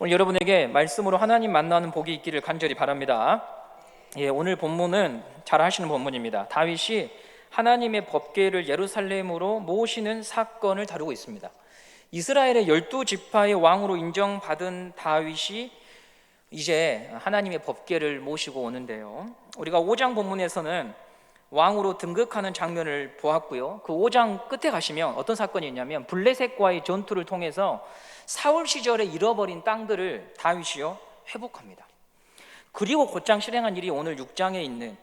오늘 여러분에게 말씀으로 하나님 만나는 복이 있기를 간절히 바랍니다. 오늘 본문은 잘 아시는 본문입니다. 다윗이 하나님의 법궤를 예루살렘으로 모시는 사건을 다루고 있습니다. 이스라엘의 12지파의 왕으로 인정받은 다윗이 이제 하나님의 법궤를 모시고 오는데요, 우리가 5장 본문에서는 왕으로 등극하는 장면을 보았고요, 그 5장 끝에 가시면 어떤 사건이 있냐면 블레셋과의 전투를 통해서 사울 시절에 잃어버린 땅들을 다윗이요 회복합니다. 그리고 곧장 실행한 일이 오늘 6장에 있는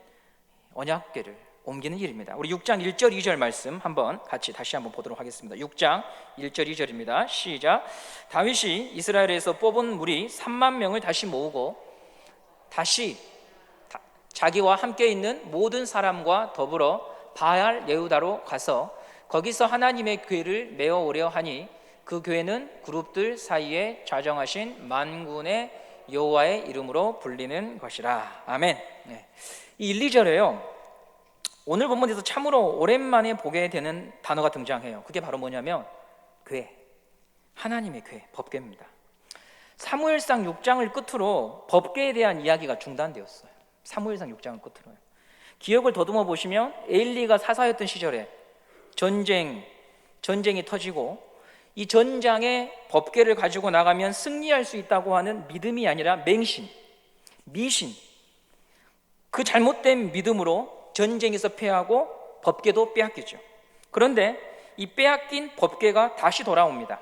언약궤를 옮기는 일입니다. 우리 6장 1절 2절 말씀 한번 같이 다시 한번 보도록 하겠습니다. 6장 1절 2절입니다. 시작. 다윗이 이스라엘에서 뽑은 무리 3만 명을 다시 모으고 다시 자기와 함께 있는 모든 사람과 더불어 바알 예후다로 가서 거기서 하나님의 궤를 메어 오려 하니 그 궤는 그룹들 사이에 좌정하신 만군의 여호와의 이름으로 불리는 것이라. 아멘. 이 1, 2절에요, 오늘 본문에서 참으로 오랜만에 보게 되는 단어가 등장해요. 그게 바로 뭐냐면 궤, 하나님의 궤, 법궤입니다. 사무엘상 6장을 끝으로 법궤에 대한 이야기가 중단되었어요. 사무엘상 6장을 끝으로요. 기억을 더듬어 보시면 에일리가 사사였던 시절에 전쟁이 터지고 이 전장에 법궤를 가지고 나가면 승리할 수 있다고 하는 믿음이 아니라 맹신, 미신, 그 잘못된 믿음으로 전쟁에서 패하고 법궤도 빼앗기죠. 그런데 이 빼앗긴 법궤가 다시 돌아옵니다.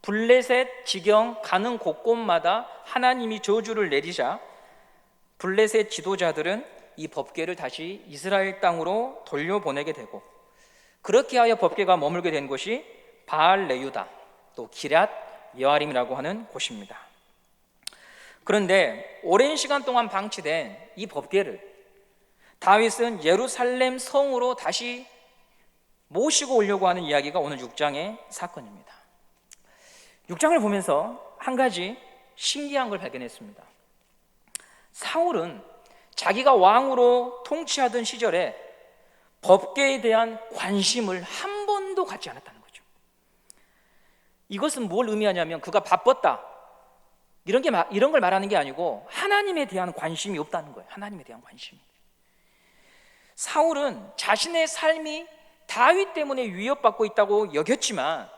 블레셋 지경 가는 곳곳마다 하나님이 저주를 내리자 블레셋 지도자들은 이 법궤를 다시 이스라엘 땅으로 돌려보내게 되고, 그렇게 하여 법궤가 머물게 된 곳이 바알 레유다, 또 기럇 여아림이라고 하는 곳입니다. 그런데 오랜 시간 동안 방치된 이 법궤를 다윗은 예루살렘 성으로 다시 모시고 오려고 하는 이야기가 오늘 6장의 사건입니다. 6장을 보면서 한 가지 신기한 걸 발견했습니다. 사울은 자기가 왕으로 통치하던 시절에 법궤에 대한 관심을 한 번도 갖지 않았다는 거죠. 이것은 뭘 의미하냐면 그가 바빴다, 이런 걸 말하는 게 아니고 하나님에 대한 관심이 없다는 거예요. 하나님에 대한 관심이. 사울은 자신의 삶이 다윗 때문에 위협받고 있다고 여겼지만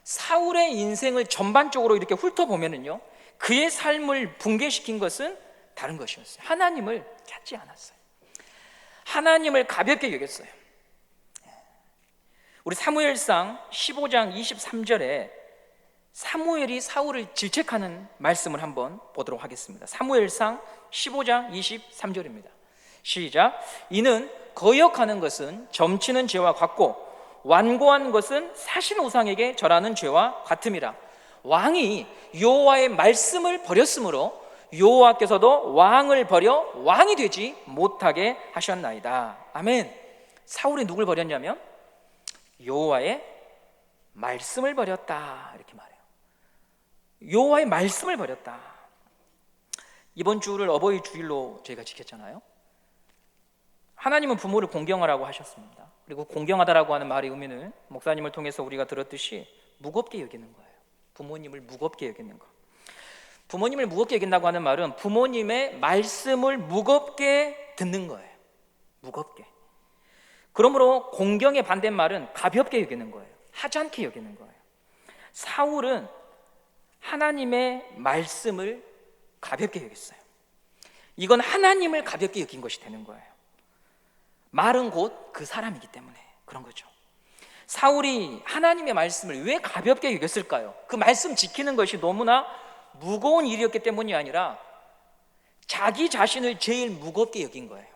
사울의 인생을 전반적으로 이렇게 훑어보면은요, 그의 삶을 붕괴시킨 것은 다른 것이었어요. 하나님을 찾지 않았어요. 하나님을 가볍게 여겼어요. 우리 사무엘상 15장 23절에 사무엘이 사울을 질책하는 말씀을 한번 보도록 하겠습니다. 사무엘상 15장 23절입니다. 시작. 이는 거역하는 것은 점치는 죄와 같고 완고한 것은 사신 우상에게 절하는 죄와 같음이라. 왕이 여호와의 말씀을 버렸으므로 여호와께서도 왕을 버려 왕이 되지 못하게 하셨나이다. 아멘. 사울이 누굴 버렸냐면 여호와의 말씀을 버렸다, 이렇게 말해요. 여호와의 말씀을 버렸다. 이번 주를 어버이 주일로 저희가 지켰잖아요. 하나님은 부모를 공경하라고 하셨습니다. 그리고 공경하다라고 하는 말의 의미는 목사님을 통해서 우리가 들었듯이 무겁게 여기는 거예요. 부모님을 무겁게 여기는 거. 부모님을 무겁게 여긴다고 하는 말은 부모님의 말씀을 무겁게 듣는 거예요. 무겁게. 그러므로 공경의 반대말은 가볍게 여기는 거예요. 하찮게 여기는 거예요. 사울은 하나님의 말씀을 가볍게 여겼어요. 이건 하나님을 가볍게 여긴 것이 되는 거예요. 말은 곧 그 사람이기 때문에 그런 거죠. 사울이 하나님의 말씀을 왜 가볍게 여겼을까요? 그 말씀 지키는 것이 너무나 무거운 일이었기 때문이 아니라 자기 자신을 제일 무겁게 여긴 거예요.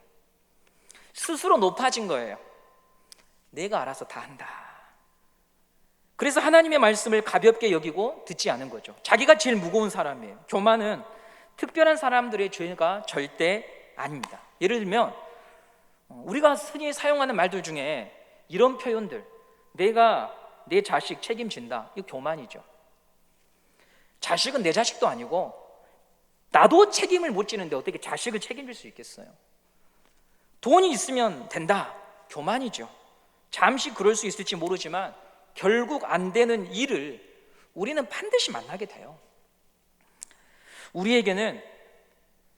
스스로 높아진 거예요. 내가 알아서 다 한다. 그래서 하나님의 말씀을 가볍게 여기고 듣지 않은 거죠. 자기가 제일 무거운 사람이에요. 교만은 특별한 사람들의 죄가 절대 아닙니다. 예를 들면 우리가 흔히 사용하는 말들 중에 이런 표현들, 내가 내 자식 책임진다, 이거 교만이죠. 자식은 내 자식도 아니고 나도 책임을 못 지는데 어떻게 자식을 책임질 수 있겠어요? 돈이 있으면 된다, 교만이죠. 잠시 그럴 수 있을지 모르지만 결국 안 되는 일을 우리는 반드시 만나게 돼요. 우리에게는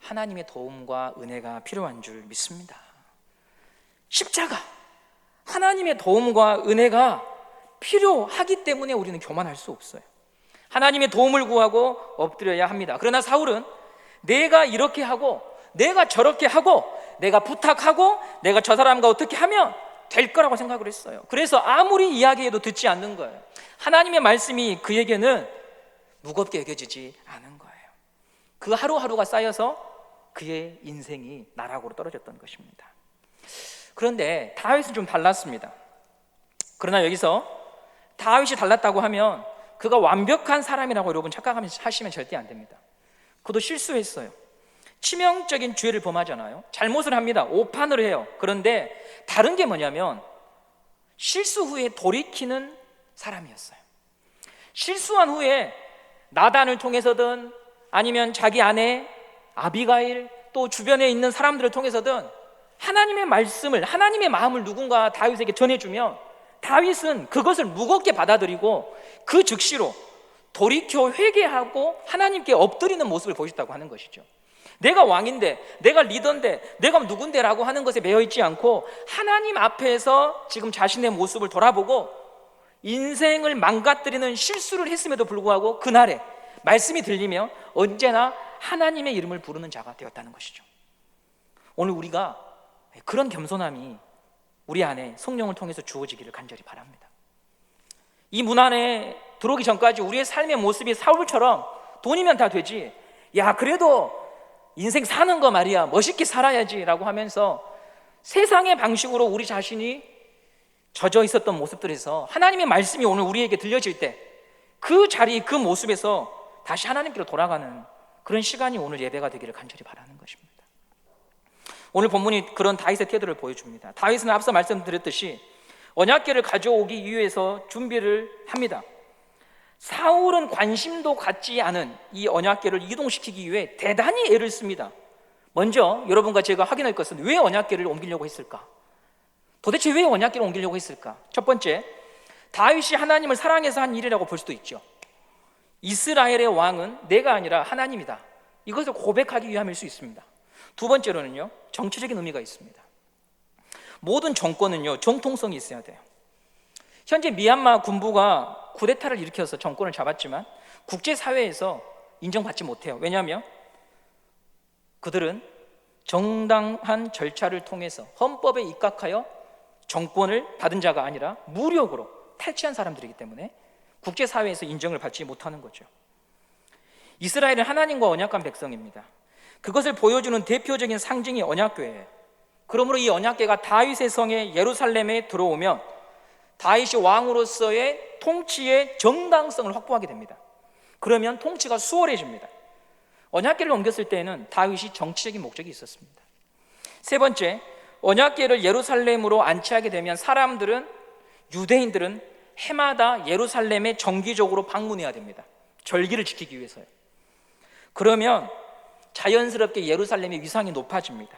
하나님의 도움과 은혜가 필요한 줄 믿습니다. 십자가, 하나님의 도움과 은혜가 필요하기 때문에 우리는 교만할 수 없어요. 하나님의 도움을 구하고 엎드려야 합니다. 그러나 사울은 내가 이렇게 하고 내가 저렇게 하고 내가 부탁하고 내가 저 사람과 어떻게 하면 될 거라고 생각을 했어요. 그래서 아무리 이야기해도 듣지 않는 거예요. 하나님의 말씀이 그에게는 무겁게 여겨지지 않은 거예요. 그 하루하루가 쌓여서 그의 인생이 나락으로 떨어졌던 것입니다. 그런데 다윗은 좀 달랐습니다. 그러나 여기서 다윗이 달랐다고 하면 그가 완벽한 사람이라고 여러분 착각하시면 절대 안 됩니다. 그도 실수했어요. 치명적인 죄를 범하잖아요. 잘못을 합니다. 오판을 해요. 그런데 다른 게 뭐냐면 실수 후에 돌이키는 사람이었어요. 실수한 후에 나단을 통해서든 아니면 자기 아내 아비가일 또 주변에 있는 사람들을 통해서든 하나님의 말씀을, 하나님의 마음을 누군가 다윗에게 전해주면 다윗은 그것을 무겁게 받아들이고 그 즉시로 돌이켜 회개하고 하나님께 엎드리는 모습을 보였다고 하는 것이죠. 내가 왕인데, 내가 리더인데, 내가 누군데라고 하는 것에 매여 있지 않고 하나님 앞에서 지금 자신의 모습을 돌아보고 인생을 망가뜨리는 실수를 했음에도 불구하고 그날에 말씀이 들리며 언제나 하나님의 이름을 부르는 자가 되었다는 것이죠. 오늘 우리가 그런 겸손함이 우리 안에 성령을 통해서 주어지기를 간절히 바랍니다. 이 문 안에 들어오기 전까지 우리의 삶의 모습이 사울처럼 돈이면 다 되지, 야 그래도 인생 사는 거 말이야 멋있게 살아야지 라고 하면서 세상의 방식으로 우리 자신이 젖어 있었던 모습들에서 하나님의 말씀이 오늘 우리에게 들려질 때 그 자리, 그 모습에서 다시 하나님께로 돌아가는 그런 시간이 오늘 예배가 되기를 간절히 바라는 것입니다. 오늘 본문이 그런 다윗의 태도를 보여줍니다. 다윗은 앞서 말씀드렸듯이 언약궤를 가져오기 위해서 준비를 합니다. 사울은 관심도 갖지 않은 이 언약궤를 이동시키기 위해 대단히 애를 씁니다. 먼저 여러분과 제가 확인할 것은 왜 언약궤를 옮기려고 했을까? 도대체 왜 언약궤를 옮기려고 했을까? 첫 번째, 다윗이 하나님을 사랑해서 한 일이라고 볼 수도 있죠. 이스라엘의 왕은 내가 아니라 하나님이다, 이것을 고백하기 위함일 수 있습니다. 두 번째로는요, 정치적인 의미가 있습니다. 모든 정권은요, 정통성이 있어야 돼요. 현재 미얀마 군부가 쿠데타를 일으켜서 정권을 잡았지만 국제사회에서 인정받지 못해요. 왜냐하면 그들은 정당한 절차를 통해서 헌법에 입각하여 정권을 받은 자가 아니라 무력으로 탈취한 사람들이기 때문에 국제사회에서 인정을 받지 못하는 거죠. 이스라엘은 하나님과 언약한 백성입니다. 그것을 보여주는 대표적인 상징이 언약궤예요. 그러므로 이 언약궤가 다윗의 성에 예루살렘에 들어오면 다윗이 왕으로서의 통치의 정당성을 확보하게 됩니다. 그러면 통치가 수월해집니다. 언약궤를 옮겼을 때에는 다윗이 정치적인 목적이 있었습니다. 세 번째, 언약궤를 예루살렘으로 안치하게 되면 유대인들은 해마다 예루살렘에 정기적으로 방문해야 됩니다. 절기를 지키기 위해서요. 그러면 자연스럽게 예루살렘의 위상이 높아집니다.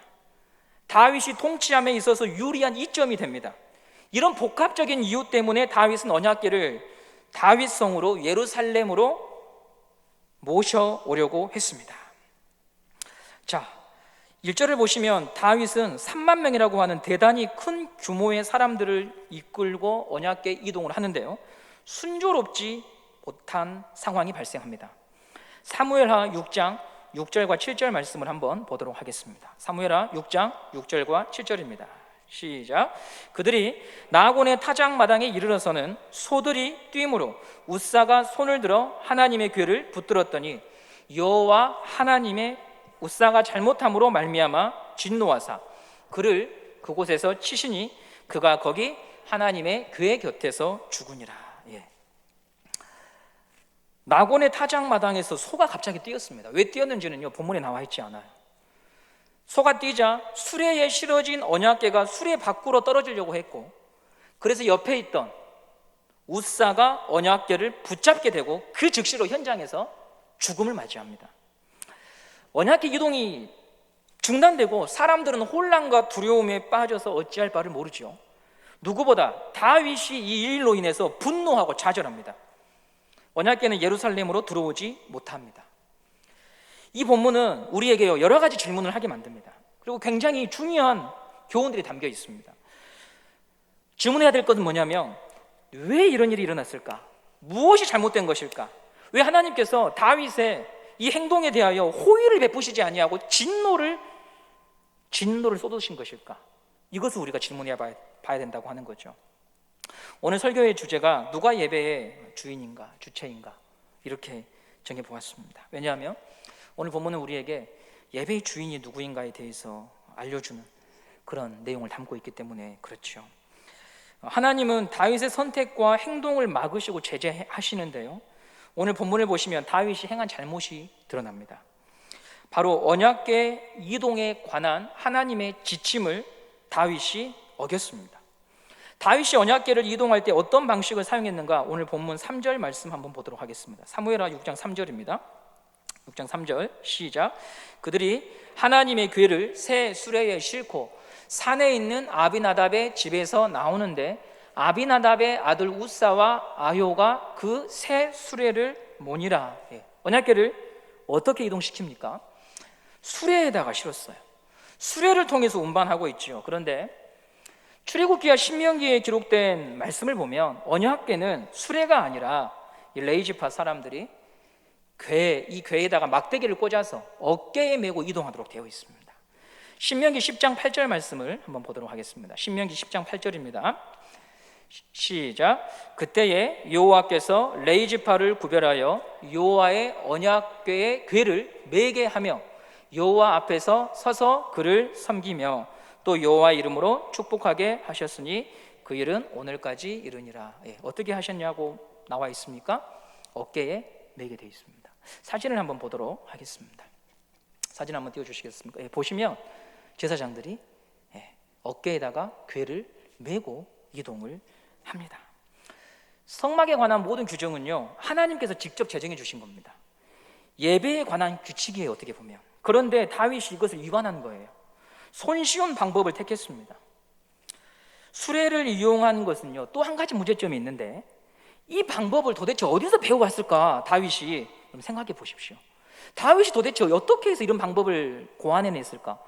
다윗이 통치함에 있어서 유리한 이점이 됩니다. 이런 복합적인 이유 때문에 다윗은 언약궤를 다윗성으로 예루살렘으로 모셔오려고 했습니다. 자, 1절을 보시면 다윗은 3만 명이라고 하는 대단히 큰 규모의 사람들을 이끌고 언약궤 이동을 하는데요, 순조롭지 못한 상황이 발생합니다. 사무엘하 6장 6절과 7절 말씀을 한번 보도록 하겠습니다. 사무엘하 6장 6절과 7절입니다. 시작. 그들이 나곤의 타작마당에 이르러서는 소들이 뛰므로 웃사가 손을 들어 하나님의 궤를 붙들었더니 여호와 하나님의 웃사가 잘못함으로 말미암아 진노하사 그를 그곳에서 치시니 그가 거기 하나님의 궤 곁에서 죽으니라. 나곤의 타작마당에서 소가 갑자기 뛰었습니다. 왜 뛰었는지는요, 본문에 나와 있지 않아요. 소가 뛰자 수레에 실어진 언약궤가 수레 밖으로 떨어지려고 했고, 그래서 옆에 있던 웃사가 언약궤를 붙잡게 되고 그 즉시로 현장에서 죽음을 맞이합니다. 언약궤 이동이 중단되고 사람들은 혼란과 두려움에 빠져서 어찌할 바를 모르죠. 누구보다 다윗이 이 일로 인해서 분노하고 좌절합니다. 언약궤는 예루살렘으로 들어오지 못합니다. 이 본문은 우리에게 여러 가지 질문을 하게 만듭니다. 그리고 굉장히 중요한 교훈들이 담겨 있습니다. 질문해야 될 것은 뭐냐면, 왜 이런 일이 일어났을까? 무엇이 잘못된 것일까? 왜 하나님께서 다윗의 이 행동에 대하여 호의를 베푸시지 아니하고 진노를 쏟으신 것일까? 이것을 우리가 질문해 봐야 된다고 하는 거죠. 오늘 설교의 주제가 누가 예배의 주인인가, 주체인가, 이렇게 정해보았습니다. 왜냐하면 오늘 본문은 우리에게 예배의 주인이 누구인가에 대해서 알려주는 그런 내용을 담고 있기 때문에 그렇죠. 하나님은 다윗의 선택과 행동을 막으시고 제재하시는데요, 오늘 본문을 보시면 다윗이 행한 잘못이 드러납니다. 바로 언약궤 이동에 관한 하나님의 지침을 다윗이 어겼습니다. 다윗이 언약궤를 이동할 때 어떤 방식을 사용했는가, 오늘 본문 3절 말씀 한번 보도록 하겠습니다. 사무엘하 6장 3절입니다. 6장 3절 시작. 그들이 하나님의 궤를 새 수레에 싣고 산에 있는 아비나답의 집에서 나오는데 아비나답의 아들 우사와 아효가 그 새 수레를 모니라. 언약궤를 어떻게 이동시킵니까? 수레에다가 실었어요. 수레를 통해서 운반하고 있죠. 그런데 출애굽기와 신명기에 기록된 말씀을 보면 언약궤는 수레가 아니라 이 레이지파 사람들이 이 궤에다가 막대기를 꽂아서 어깨에 메고 이동하도록 되어 있습니다. 신명기 10장 8절 말씀을 한번 보도록 하겠습니다. 신명기 10장 8절입니다. 시작. 그때에 여호와께서 레이지파를 구별하여 여호와의 언약궤의 궤를 매게 하며 여호와 앞에서 서서 그를 섬기며 또 여호와 이름으로 축복하게 하셨으니 그 일은 오늘까지 이르니라. 어떻게 하셨냐고 나와 있습니까? 어깨에 매게 되어 있습니다. 사진을 한번 보도록 하겠습니다. 사진 한번 띄워주시겠습니까? 보시면 제사장들이 어깨에다가 궤를 메고 이동을 합니다. 성막에 관한 모든 규정은요, 하나님께서 직접 제정해 주신 겁니다. 예배에 관한 규칙이에요, 어떻게 보면. 그런데 다윗이 이것을 위반한 거예요. 손쉬운 방법을 택했습니다. 수레를 이용한 것은요, 또 한 가지 문제점이 있는데, 이 방법을 도대체 어디서 배워왔을까? 다윗이 생각해 보십시오. 다윗이 도대체 어떻게 해서 이런 방법을 고안해냈을까?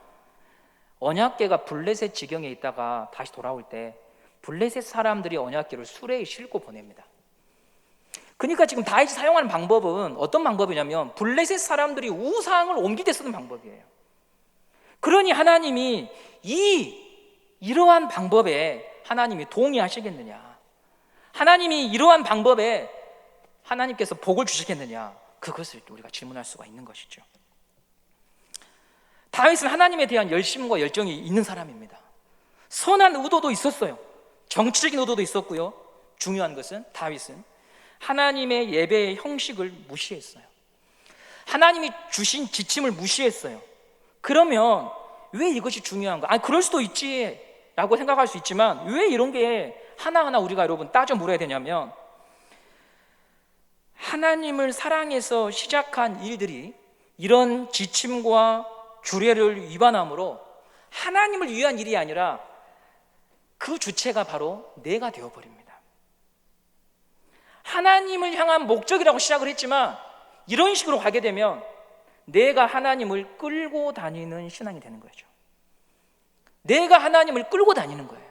언약궤가 블레셋 지경에 있다가 다시 돌아올 때 블레셋 사람들이 언약궤를 수레에 싣고 보냅니다. 그러니까 지금 다윗이 사용하는 방법은 어떤 방법이냐면 블레셋 사람들이 우상을 옮길 때 쓰는 방법이에요. 그러니 하나님이 이러한 방법에 하나님이 동의하시겠느냐? 하나님이 이러한 방법에 하나님께서 복을 주시겠느냐? 그것을 우리가 질문할 수가 있는 것이죠. 다윗은 하나님에 대한 열심과 열정이 있는 사람입니다. 선한 의도도 있었어요. 정치적인 의도도 있었고요. 중요한 것은 다윗은 하나님의 예배의 형식을 무시했어요. 하나님이 주신 지침을 무시했어요. 그러면 왜 이것이 중요한가? 그럴 수도 있지 라고 생각할 수 있지만 왜 이런 게 하나하나 우리가 여러분 따져 물어야 되냐면, 하나님을 사랑해서 시작한 일들이 이런 지침과 규례를 위반함으로 하나님을 위한 일이 아니라 그 주체가 바로 내가 되어버립니다. 하나님을 향한 목적이라고 시작을 했지만 이런 식으로 가게 되면 내가 하나님을 끌고 다니는 신앙이 되는 거죠. 내가 하나님을 끌고 다니는 거예요.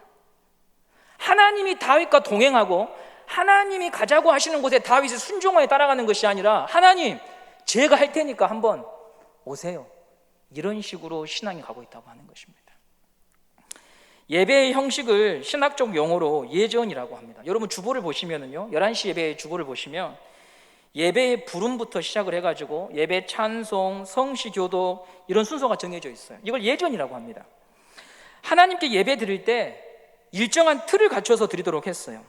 하나님이 다윗과 동행하고 하나님이 가자고 하시는 곳에 다윗이 순종하에 따라가는 것이 아니라, 하나님 제가 할 테니까 한번 오세요, 이런 식으로 신앙이 가고 있다고 하는 것입니다. 예배의 형식을 신학적 용어로 예전이라고 합니다. 여러분 주보를 보시면은요, 11시 예배의 주보를 보시면 예배의 부름부터 시작을 해가지고 예배 찬송, 성시 교독 이런 순서가 정해져 있어요. 이걸 예전이라고 합니다. 하나님께 예배 드릴 때 일정한 틀을 갖춰서 드리도록 했어요.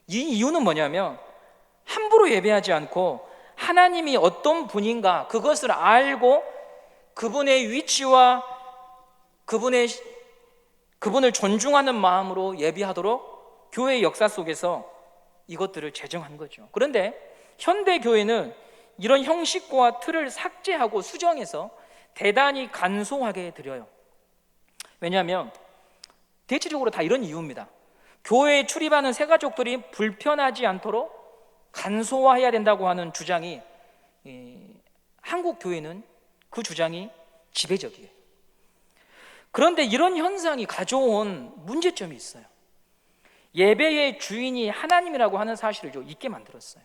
이 이유는 뭐냐면 함부로 예배하지 않고 하나님이 어떤 분인가 그것을 알고 그분의 위치와 그분을 존중하는 마음으로 예배하도록 교회의 역사 속에서 이것들을 제정한 거죠. 그런데 현대 교회는 이런 형식과 틀을 삭제하고 수정해서 대단히 간소하게 드려요. 왜냐하면 대체적으로 다 이런 이유입니다. 교회에 출입하는 새가족들이 불편하지 않도록 간소화해야 된다고 하는 주장이 한국 교회는 그 주장이 지배적이에요. 그런데 이런 현상이 가져온 문제점이 있어요. 예배의 주인이 하나님이라고 하는 사실을 좀 잊게 만들었어요.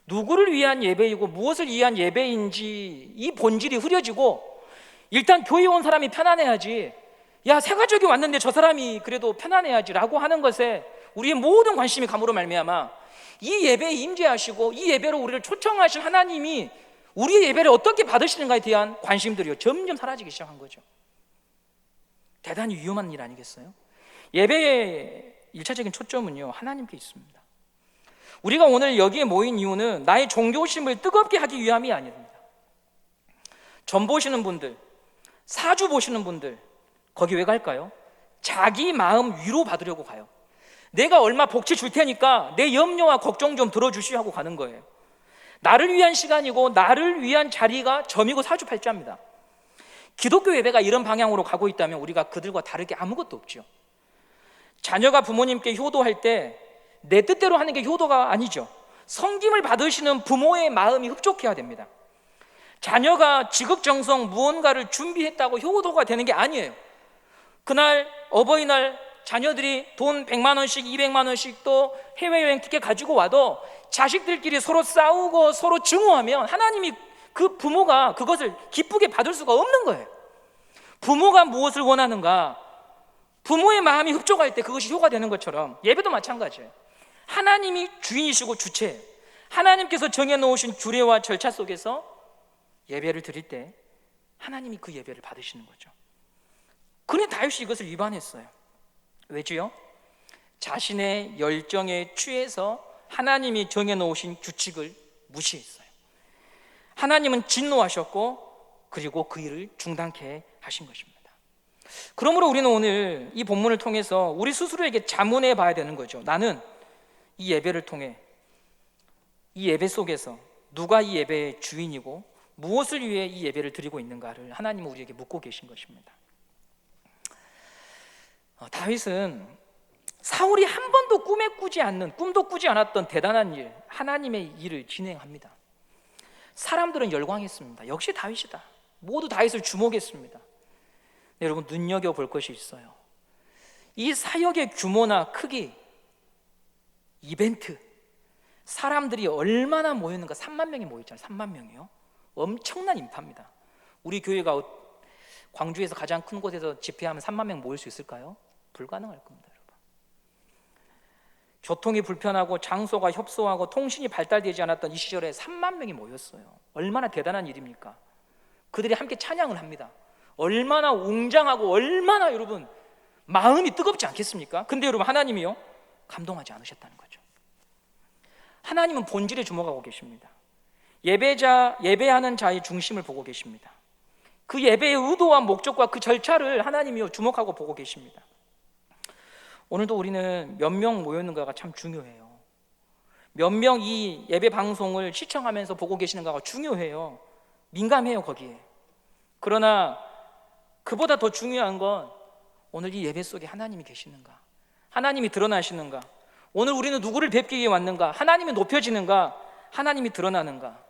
누구를 위한 예배이고 무엇을 위한 예배인지 이 본질이 흐려지고, 일단 교회 온 사람이 편안해야지, 야 새가족이 왔는데 저 사람이 그래도 편안해야지 라고 하는 것에 우리의 모든 관심이 감으로 말미암아 이 예배에 임재하시고 이 예배로 우리를 초청하신 하나님이 우리의 예배를 어떻게 받으시는가에 대한 관심들이 점점 사라지기 시작한 거죠. 대단히 위험한 일 아니겠어요? 예배의 일차적인 초점은요, 하나님께 있습니다. 우리가 오늘 여기에 모인 이유는 나의 종교심을 뜨겁게 하기 위함이 아닙니다. 점 보시는 분들, 사주 보시는 분들, 거기 왜 갈까요? 자기 마음 위로 받으려고 가요. 내가 얼마 복지 줄 테니까 내 염려와 걱정 좀 들어주시오 하고 가는 거예요. 나를 위한 시간이고 나를 위한 자리가 점이고 사주팔자입니다. 기독교 예배가 이런 방향으로 가고 있다면 우리가 그들과 다르게 아무것도 없죠. 자녀가 부모님께 효도할 때 내 뜻대로 하는 게 효도가 아니죠. 섬김을 받으시는 부모의 마음이 흡족해야 됩니다. 자녀가 지극정성 무언가를 준비했다고 효도가 되는 게 아니에요. 그날 어버이날 자녀들이 돈 100만 원씩 200만 원씩 또 해외여행 티켓 가지고 와도 자식들끼리 서로 싸우고 서로 증오하면 하나님이 그 부모가 그것을 기쁘게 받을 수가 없는 거예요. 부모가 무엇을 원하는가, 부모의 마음이 흡족할 때 그것이 효가 되는 것처럼 예배도 마찬가지예요. 하나님이 주인이시고 주체예요. 하나님께서 정해놓으신 규례와 절차 속에서 예배를 드릴 때 하나님이 그 예배를 받으시는 거죠. 그런데 다윗이 이것을 위반했어요. 왜지요? 자신의 열정에 취해서 하나님이 정해놓으신 규칙을 무시했어요. 하나님은 진노하셨고 그리고 그 일을 중단케 하신 것입니다. 그러므로 우리는 오늘 이 본문을 통해서 우리 스스로에게 자문해 봐야 되는 거죠. 나는 이 예배를 통해 이 예배 속에서 누가 이 예배의 주인이고 무엇을 위해 이 예배를 드리고 있는가를 하나님은 우리에게 묻고 계신 것입니다. 다윗은 사울이 한 번도 꿈도 꾸지 않았던 대단한 일, 하나님의 일을 진행합니다. 사람들은 열광했습니다. 역시 다윗이다. 모두 다윗을 주목했습니다. 네, 여러분 눈여겨볼 것이 있어요. 이 사역의 규모나 크기, 이벤트, 사람들이 얼마나 모였는가. 3만 명이 모였잖아요. 3만 명이요. 엄청난 인파입니다. 우리 교회가 광주에서 가장 큰 곳에서 집회하면 3만 명 모일 수 있을까요? 불가능할 겁니다, 여러분. 교통이 불편하고 장소가 협소하고 통신이 발달되지 않았던 이 시절에 3만 명이 모였어요. 얼마나 대단한 일입니까? 그들이 함께 찬양을 합니다. 얼마나 웅장하고 얼마나 여러분 마음이 뜨겁지 않겠습니까? 근데 여러분 하나님이요, 감동하지 않으셨다는 거죠. 하나님은 본질에 주목하고 계십니다. 예배하는 자의 중심을 보고 계십니다. 그 예배의 의도와 목적과 그 절차를 하나님이요 주목하고 보고 계십니다. 오늘도 우리는 몇 명 모였는가가 참 중요해요. 몇 명 이 예배 방송을 시청하면서 보고 계시는가가 중요해요. 민감해요, 거기에. 그러나 그보다 더 중요한 건 오늘 이 예배 속에 하나님이 계시는가, 하나님이 드러나시는가, 오늘 우리는 누구를 뵙기 위해 왔는가, 하나님이 높여지는가, 하나님이 드러나는가,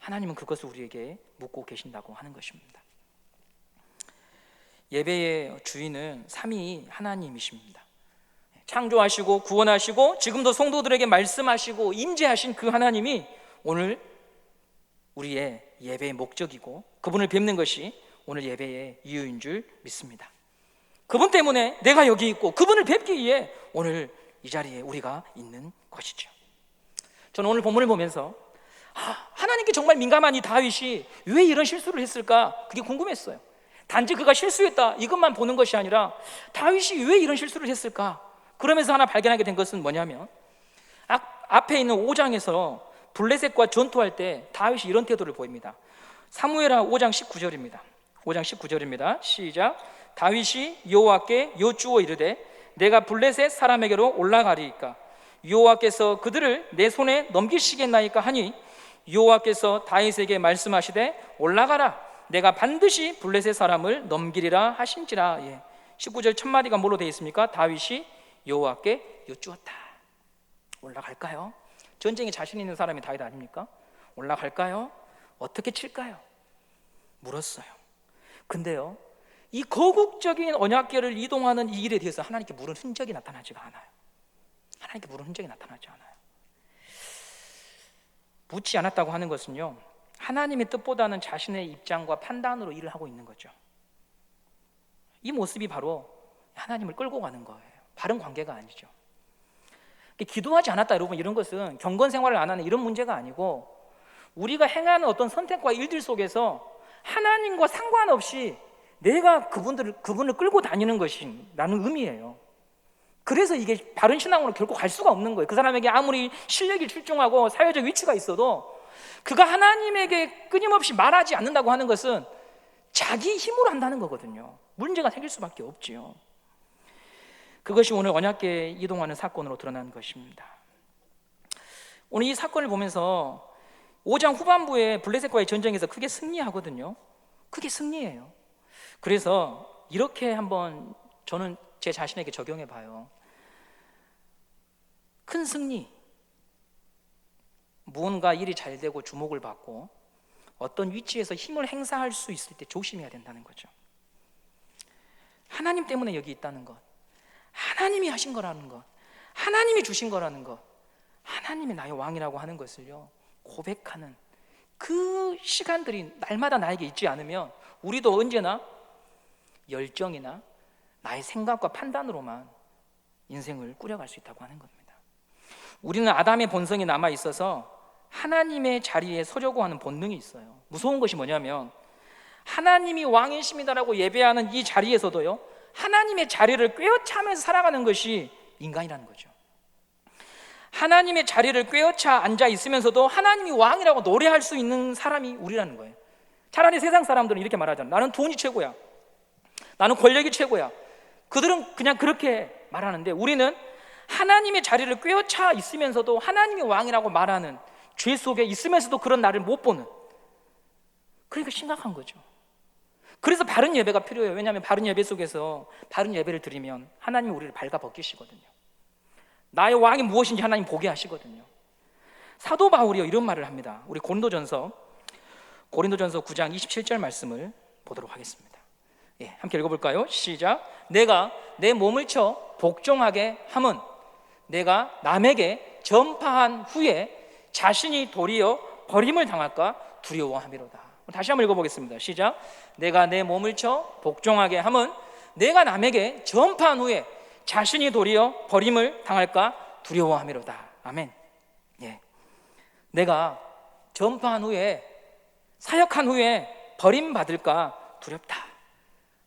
하나님은 그것을 우리에게 묻고 계신다고 하는 것입니다. 예배의 주인은 삼위 하나님이십니다. 창조하시고 구원하시고 지금도 성도들에게 말씀하시고 임재하신 그 하나님이 오늘 우리의 예배의 목적이고 그분을 뵙는 것이 오늘 예배의 이유인 줄 믿습니다. 그분 때문에 내가 여기 있고 그분을 뵙기 위해 오늘 이 자리에 우리가 있는 것이죠. 저는 오늘 본문을 보면서 하나님께 정말 민감한 이 다윗이 왜 이런 실수를 했을까, 그게 궁금했어요. 단지 그가 실수했다 이것만 보는 것이 아니라 다윗이 왜 이런 실수를 했을까, 그러면서 하나 발견하게 된 것은 뭐냐면 앞에 있는 5장에서 블레셋과 전투할 때 다윗이 이런 태도를 보입니다. 사무엘하 5장 19절입니다. 5장 19절입니다. 시작. 다윗이 여호와께 여쭈어 이르되 내가 블레셋 사람에게로 올라가리이까 여호와께서 그들을 내 손에 넘기시겠나이까 하니 여호와께서 다윗에게 말씀하시되 올라가라 내가 반드시 블레셋 사람을 넘기리라 하신지라. 19절 첫 마디가 뭐로 되어 있습니까? 다윗이 여호와께 여쭈었다. 올라갈까요? 전쟁에 자신 있는 사람이 다윗 아닙니까? 올라갈까요? 어떻게 칠까요? 물었어요. 근데요, 이 거국적인 언약궤를 이동하는 이 일에 대해서 하나님께 물은 흔적이 나타나지가 않아요. 하나님께 물은 흔적이 나타나지 않아요. 묻지 않았다고 하는 것은요, 하나님의 뜻보다는 자신의 입장과 판단으로 일을 하고 있는 거죠. 이 모습이 바로 하나님을 끌고 가는 거예요. 바른 관계가 아니죠. 기도하지 않았다, 여러분, 이런 것은 경건 생활을 안 하는 이런 문제가 아니고, 우리가 행하는 어떤 선택과 일들 속에서 하나님과 상관없이 내가 그분을 끌고 다니는 것이라는 의미예요. 그래서 이게 바른 신앙으로 결코 갈 수가 없는 거예요. 그 사람에게 아무리 실력이 출중하고 사회적 위치가 있어도 그가 하나님에게 끊임없이 말하지 않는다고 하는 것은 자기 힘으로 한다는 거거든요. 문제가 생길 수밖에 없지요. 그것이 오늘 언약궤에 이동하는 사건으로 드러난 것입니다. 오늘 이 사건을 보면서 5장 후반부에 블레셋과의 전쟁에서 크게 승리하거든요. 크게 승리해요. 그래서 이렇게 한번 저는 제 자신에게 적용해 봐요. 큰 승리, 무언가 일이 잘 되고 주목을 받고 어떤 위치에서 힘을 행사할 수 있을 때 조심해야 된다는 거죠. 하나님 때문에 여기 있다는 것, 하나님이 하신 거라는 것, 하나님이 주신 거라는 것, 하나님이 나의 왕이라고 하는 것을요, 고백하는 그 시간들이 날마다 나에게 있지 않으면 우리도 언제나 열정이나 나의 생각과 판단으로만 인생을 꾸려갈 수 있다고 하는 겁니다. 우리는 아담의 본성이 남아 있어서 하나님의 자리에 서려고 하는 본능이 있어요. 무서운 것이 뭐냐면 하나님이 왕이십니다라고 예배하는 이 자리에서도요, 하나님의 자리를 꿰어차면서 살아가는 것이 인간이라는 거죠. 하나님의 자리를 꿰어차 앉아 있으면서도 하나님이 왕이라고 노래할 수 있는 사람이 우리라는 거예요. 차라리 세상 사람들은 이렇게 말하잖아요. 나는 돈이 최고야, 나는 권력이 최고야. 그들은 그냥 그렇게 말하는데, 우리는 하나님의 자리를 꿰어차 있으면서도 하나님이 왕이라고 말하는 죄 속에 있으면서도 그런 나를 못 보는, 그러니까 심각한 거죠. 그래서 바른 예배가 필요해요. 왜냐하면 바른 예배 속에서 바른 예배를 드리면 하나님이 우리를 발가벗기시거든요. 나의 왕이 무엇인지 하나님 보게 하시거든요. 사도 바울이요, 이런 말을 합니다. 우리 고린도전서 9장 27절 말씀을 보도록 하겠습니다. 함께 읽어볼까요? 시작. 내가 내 몸을 쳐 복종하게 함은 내가 남에게 전파한 후에 자신이 도리어 버림을 당할까 두려워함이로다. 다시 한번 읽어보겠습니다. 시작. 내가 내 몸을 쳐 복종하게 함은 내가 남에게 전파한 후에 자신이 도리어 버림을 당할까 두려워함이로다. 아멘. 내가 전파한 후에, 사역한 후에 버림받을까 두렵다.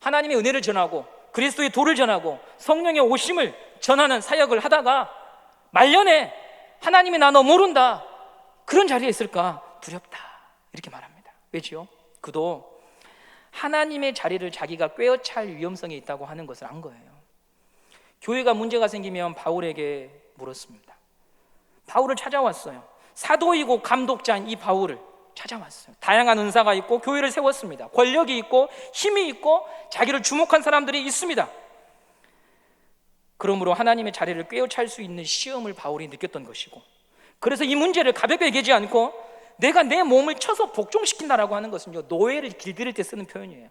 하나님의 은혜를 전하고 그리스도의 도를 전하고 성령의 오심을 전하는 사역을 하다가 말년에 하나님이 나 너 모른다, 그런 자리에 있을까 두렵다, 이렇게 말합니다. 왜지요? 그도 하나님의 자리를 자기가 꿰어찰 위험성이 있다고 하는 것을 안 거예요. 교회가 문제가 생기면 바울에게 물었습니다. 바울을 찾아왔어요. 사도이고 감독자인 이 바울을 찾아왔어요. 다양한 은사가 있고 교회를 세웠습니다. 권력이 있고 힘이 있고 자기를 주목한 사람들이 있습니다. 그러므로 하나님의 자리를 꿰어찰 수 있는 시험을 바울이 느꼈던 것이고, 그래서 이 문제를 가볍게 얘기하지 않고 내가 내 몸을 쳐서 복종시킨다라고 하는 것은요, 노예를 길들일 때 쓰는 표현이에요.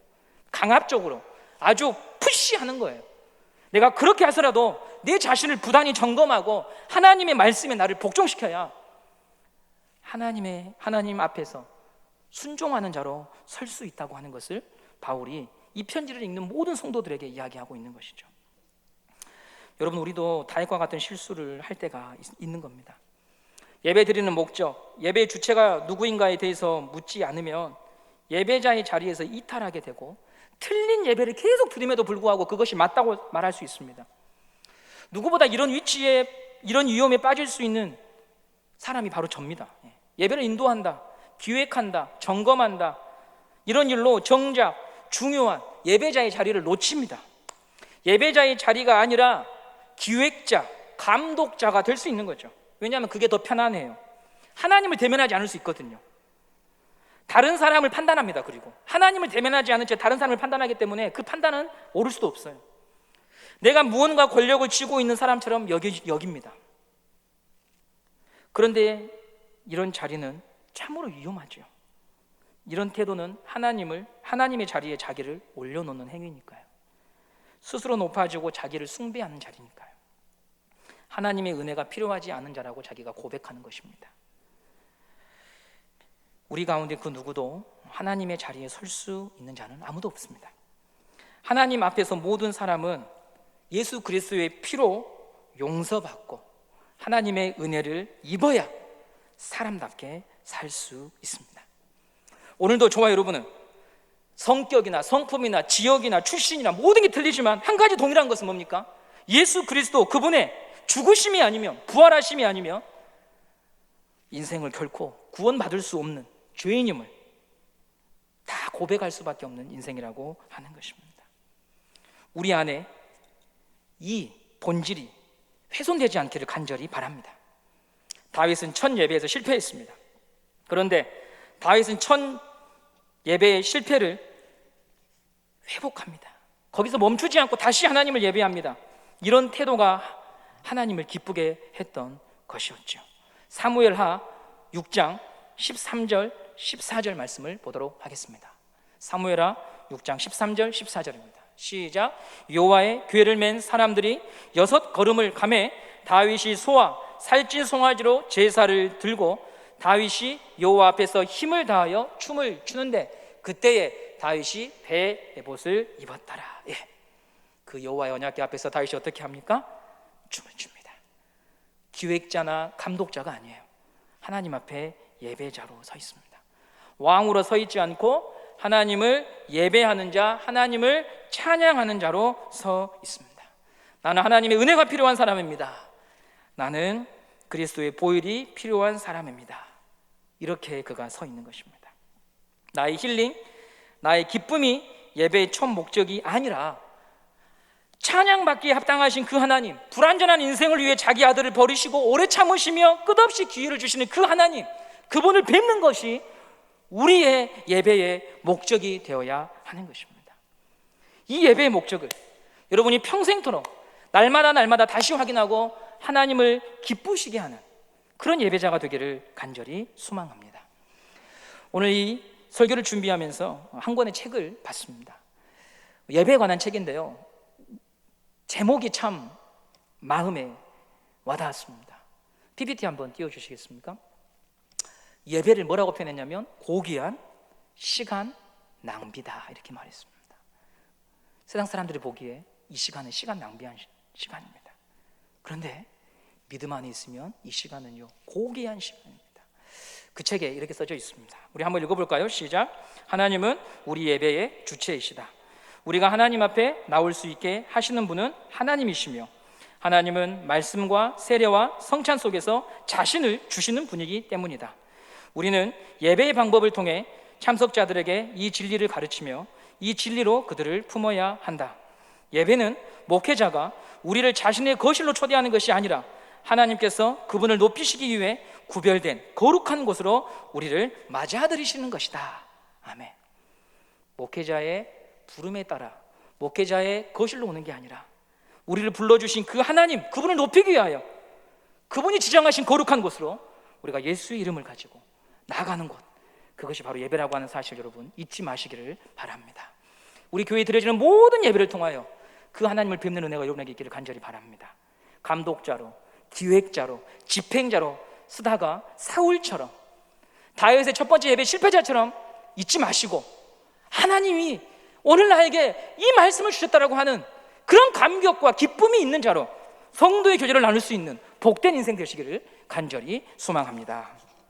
강압적으로 아주 푸시하는 거예요. 내가 그렇게 해서라도 내 자신을 부단히 점검하고 하나님의 말씀에 나를 복종시켜야 하나님 앞에서 순종하는 자로 설 수 있다고 하는 것을 바울이 이 편지를 읽는 모든 성도들에게 이야기하고 있는 것이죠. 여러분, 우리도 다윗과 같은 실수를 할 때가 있는 겁니다. 예배 드리는 목적, 예배의 주체가 누구인가에 대해서 묻지 않으면 예배자의 자리에서 이탈하게 되고 틀린 예배를 계속 드림에도 불구하고 그것이 맞다고 말할 수 있습니다. 누구보다 이런 위치에, 이런 위험에 빠질 수 있는 사람이 바로 접니다. 예배를 인도한다, 기획한다, 점검한다, 이런 일로 정작 중요한 예배자의 자리를 놓칩니다. 예배자의 자리가 아니라 기획자, 감독자가 될 수 있는 거죠. 왜냐하면 그게 더 편안해요. 하나님을 대면하지 않을 수 있거든요. 다른 사람을 판단합니다. 그리고 하나님을 대면하지 않은 채 다른 사람을 판단하기 때문에 그 판단은 옳을 수도 없어요. 내가 무언가 권력을 쥐고 있는 사람처럼 여깁니다. 그런데 이런 자리는 참으로 위험하죠. 이런 태도는 하나님의 자리에 자기를 올려놓는 행위니까요. 스스로 높아지고 자기를 숭배하는 자리니까요. 하나님의 은혜가 필요하지 않은 자라고 자기가 고백하는 것입니다. 우리 가운데 그 누구도 하나님의 자리에 설 수 있는 자는 아무도 없습니다. 하나님 앞에서 모든 사람은 예수 그리스도의 피로 용서받고 하나님의 은혜를 입어야 사람답게 살 수 있습니다. 오늘도 저와 여러분은 성격이나 성품이나 지역이나 출신이나 모든 게 틀리지만 한 가지 동일한 것은 뭡니까? 예수 그리스도 그분의 죽으심이 아니면, 부활하심이 아니면 인생을 결코 구원받을 수 없는 죄인임을 다 고백할 수밖에 없는 인생이라고 하는 것입니다. 우리 안에 이 본질이 훼손되지 않기를 간절히 바랍니다. 다윗은 첫 예배에서 실패했습니다. 그런데 다윗은 첫 예배의 실패를 회복합니다. 거기서 멈추지 않고 다시 하나님을 예배합니다. 이런 태도가 하나님을 기쁘게 했던 것이었죠. 사무엘하 6장 13절 14절 말씀을 보도록 하겠습니다. 사무엘하 6장 13절 14절입니다. 시작. 여호와의 궤를 맨 사람들이 6걸음을 가매 다윗이 소와 살찐 송아지로 제사를 들고 다윗이 여호와 앞에서 힘을 다하여 춤을 추는데 그때에 다윗이 배 에봇을 입었더라. 예. 그 여호와의 언약궤 앞에서 다윗이 어떻게 합니까? 춤을 춥니다. 기획자나 감독자가 아니에요. 하나님 앞에 예배자로 서 있습니다. 왕으로 서 있지 않고 하나님을 예배하는 자, 하나님을 찬양하는 자로 서 있습니다. 나는 하나님의 은혜가 필요한 사람입니다. 나는 그리스도의 보혈이 필요한 사람입니다. 이렇게 그가 서 있는 것입니다. 나의 힐링, 나의 기쁨이 예배의 첫 목적이 아니라 찬양받기에 합당하신 그 하나님, 불완전한 인생을 위해 자기 아들을 버리시고 오래 참으시며 끝없이 기회를 주시는 그 하나님, 그분을 뵙는 것이 우리의 예배의 목적이 되어야 하는 것입니다. 이 예배의 목적을 여러분이 평생토록 날마다 다시 확인하고 하나님을 기쁘시게 하는 그런 예배자가 되기를 간절히 소망합니다. 오늘 이 설교를 준비하면서 한 권의 책을 봤습니다. 예배에 관한 책인데요, 제목이 참 마음에 와닿았습니다. PPT 한번 띄워주시겠습니까? 예배를 뭐라고 표현했냐면 고귀한 시간 낭비다 이렇게 말했습니다. 세상 사람들이 보기에 이 시간은 시간 낭비한 시간입니다. 그런데 믿음 안에 있으면 이 시간은요 고귀한 시간입니다. 그 책에 이렇게 써져 있습니다. 우리 한번 읽어볼까요? 시작. 하나님은 우리 예배의 주체이시다. 우리가 하나님 앞에 나올 수 있게 하시는 분은 하나님이시며 하나님은 말씀과 세례와 성찬 속에서 자신을 주시는 분이기 때문이다. 우리는 예배의 방법을 통해 참석자들에게 이 진리를 가르치며 이 진리로 그들을 품어야 한다. 예배는 목회자가 우리를 자신의 거실로 초대하는 것이 아니라 하나님께서 그분을 높이시기 위해 구별된 거룩한 곳으로 우리를 맞이하들이시는 것이다. 아멘. 목회자의 부름에 따라 목회자의 거실로 오는 게 아니라 우리를 불러주신 그 하나님, 그분을 높이기 위하여 그분이 지정하신 거룩한 곳으로 우리가 예수의 이름을 가지고 나아가는 곳, 그것이 바로 예배라고 하는 사실 여러분 잊지 마시기를 바랍니다. 우리 교회에 드려지는 모든 예배를 통하여 그 하나님을 뵙는 은혜가 여러분에게 있기를 간절히 바랍니다. 감독자로, 기획자로, 집행자로 쓰다가 사울처럼, 다윗의 첫 번째 예배 실패자처럼 잊지 마시고 하나님이 오늘 나에게 이 말씀을 주셨다라고 하는 그런 감격과 기쁨이 있는 자로 성도의 교제를 나눌 수 있는 복된 인생 되시기를 간절히 소망합니다.